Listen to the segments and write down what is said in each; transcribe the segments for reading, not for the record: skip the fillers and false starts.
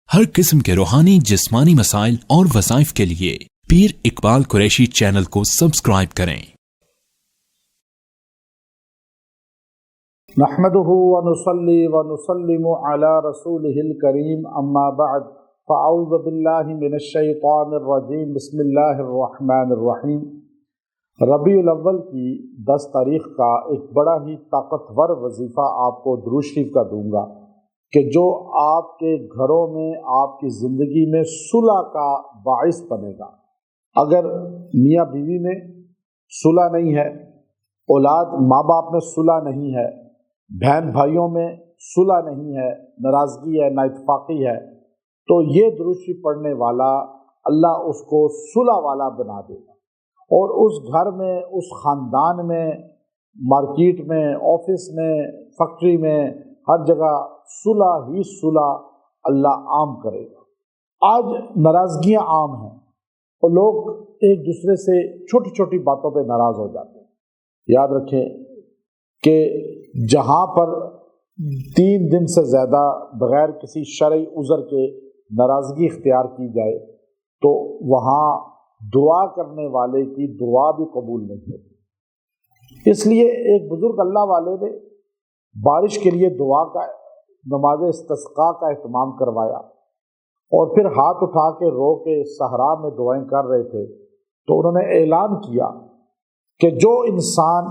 हर किस्म के रूहानी जिस्मानी मसाइल और वज़ाइफ के लिए पीर इकबाल कुरैशी चैनल को सब्सक्राइब करें। नहमदुहु व नुसल्ली व नुसल्लिमु अला रसूलिहिल करीम अम्मा बअद फ़अऊज़ु बिल्लाहि मिनश शैतानिर रजीम बिस्मिल्लाहिर रहमानिर रहीम। रबीउल अव्वल की 10 तारीख़ का एक बड़ा ही ताकतवर वजीफ़ा आपको दुरूद शरीफ का दूंगा कि जो आपके घरों में आपकी ज़िंदगी में सुलह का बाइस बनेगा। अगर मियाँ बीवी में सुलह नहीं है, औलाद माँ बाप में सुलह नहीं है, बहन भाइयों में सुलह नहीं है, नाराज़गी है, नाइतफाक़ी है, तो ये दुरूद शरीफ पढ़ने वाला अल्लाह उसको सुलह वाला बना देगा और उस घर में, उस ख़ानदान में, मार्केट में, ऑफिस में, फैक्ट्री में, हर जगह सुलह ही सुलह अल्लाह आम करेगा। आज नाराज़गियाँ आम हैं और लोग एक दूसरे से छोटी छोटी बातों पे नाराज़ हो जाते हैं। याद रखें कि जहाँ पर 3 दिन से ज़्यादा बग़ैर किसी शरई उज़र के नाराज़गी इख्तियार की जाए तो वहाँ दुआ करने वाले की दुआ भी कबूल नहीं होती। इसलिए एक बुज़ुर्ग अल्लाह वाले ने बारिश के लिए दुआ का, नमाज इस्तिस्क़ा का एहतमाम करवाया और फिर हाथ उठा के रो के सहरा में दुआएं कर रहे थे तो उन्होंने ऐलान किया कि जो इंसान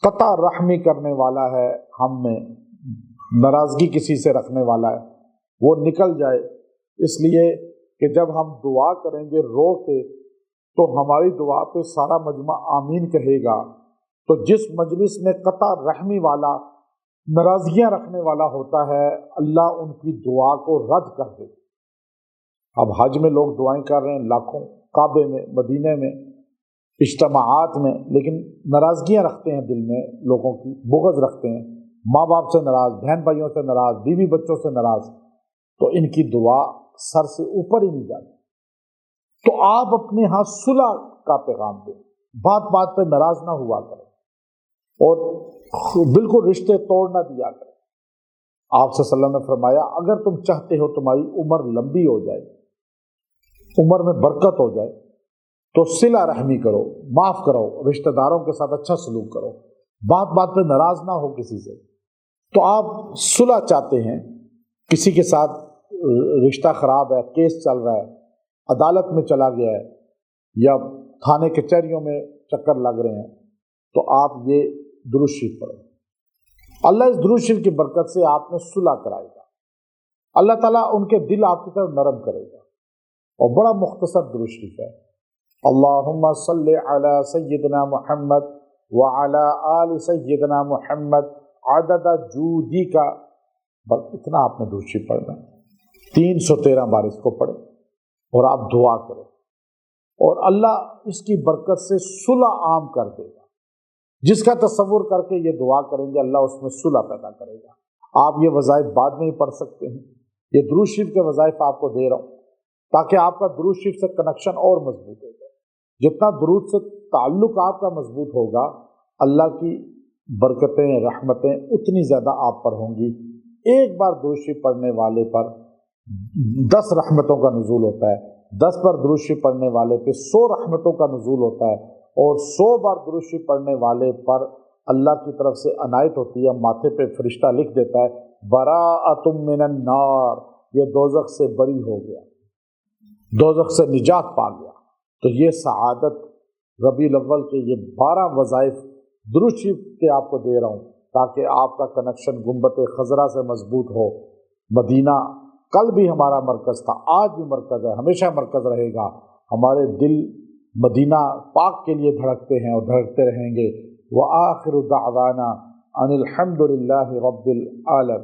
क़ता रहमी करने वाला है, हम में नाराज़गी किसी से रखने वाला है, वो निकल जाए। इसलिए कि जब हम दुआ करेंगे रो के तो हमारी दुआ पे सारा मजमा आमीन कहेगा। तो जिस मजलिस में क़ता रहमी वाला, नाराज़गियाँ रखने वाला होता है, अल्लाह उनकी दुआ को रद्द कर दे। अब हज में लोग दुआएं कर रहे हैं लाखों, काबे में, मदीने में, इज्तिमाआत में, लेकिन नाराज़गियाँ रखते हैं दिल में, लोगों की बुग़्ज़ रखते हैं, माँ बाप से नाराज़, बहन भाइयों से नाराज़, बीवी बच्चों से नाराज़, तो इनकी दुआ सर से ऊपर ही नहीं जाती। तो आप अपने यहाँ सुलह का पैगाम दें, बात बात पे नाराज़ ना हुआ करें और बिल्कुल रिश्ते तोड़ ना दिया करें। आप सल्लल्लाहु अलैहि वसल्लम ने फरमाया, अगर तुम चाहते हो तुम्हारी उम्र लंबी हो जाए, उम्र में बरकत हो जाए, तो सिला रहमी करो, माफ़ करो, रिश्तेदारों के साथ अच्छा सलूक करो, बात बात पे नाराज़ ना हो किसी से। तो आप सुलह चाहते हैं, किसी के साथ रिश्ता ख़राब है, केस चल रहा है, अदालत में चला गया है या थाने कचहरियों में चक्कर लग रहे हैं, तो आप ये दुरूद शरीफ पढ़ें। अल्लाह इस दुरूद शरीफ की बरकत से आप में सुलह कराएगा। अल्लाह ताला उनके दिल आपकी तरफ नरम करेगा। और बड़ा मुख्तसर दुरूद शरीफ है, अल्लाहुम्मा सल्ली अला सय्यिदना मुहम्मद व अला आलि सय्यिदना मुहम्मद अदद जूदी का, बस इतना आपने दुरूद शरीफ पढ़ना है। 313 बार इसको पढ़ें और आप दुआ करें और अल्लाह इसकी बरकत से सुलह आम कर देगा। जिसका तसव्वुर करके ये दुआ करेंगे अल्लाह उसमें सुलह पैदा करेगा। आप ये वज़ाइफ बाद में ही पढ़ सकते हैं, ये दुरूद शरीफ के वज़ाइफ आपको दे रहा हूँ ताकि आपका दुरूद शरीफ से कनेक्शन और मजबूत हो जाए। जितना दुरूद से ताल्लुक़ आपका मजबूत होगा, अल्लाह की बरकतें, रहमतें उतनी ज़्यादा आप पर होंगी। एक बार दुरूद शरीफ पढ़ने वाले पर 10 रहमतों का नुज़ूल होता है, 10 बार दुरूद शरीफ पढ़ने वाले पे 100 रहमतों का नुज़ूल होता है और 100 बार दुरूद शरीफ पढ़ने वाले पर अल्लाह की तरफ से अनायत होती है, माथे पे फरिश्ता लिख देता है, बराअतुम मिनन नार, ये दोज़ख से बरी हो गया, दोज़ख से निजात पा गया। तो ये सआदत रबीउल अव्वल के ये 12 वज़ाइफ दुरूद शरीफ के आपको दे रहा हूँ ताकि आपका कनेक्शन गुंबत खज़रा से मजबूत हो। मदीना कल भी हमारा मरकज़ था, आज भी मरकज़ है, हमेशा मरकज़ रहेगा। हमारे दिल मदीना पाक के लिए धड़कते हैं और धड़कते रहेंगे। व आखिरु दावाना अनिल हम्दुलिल्लाहि रब्बिल आलमीन।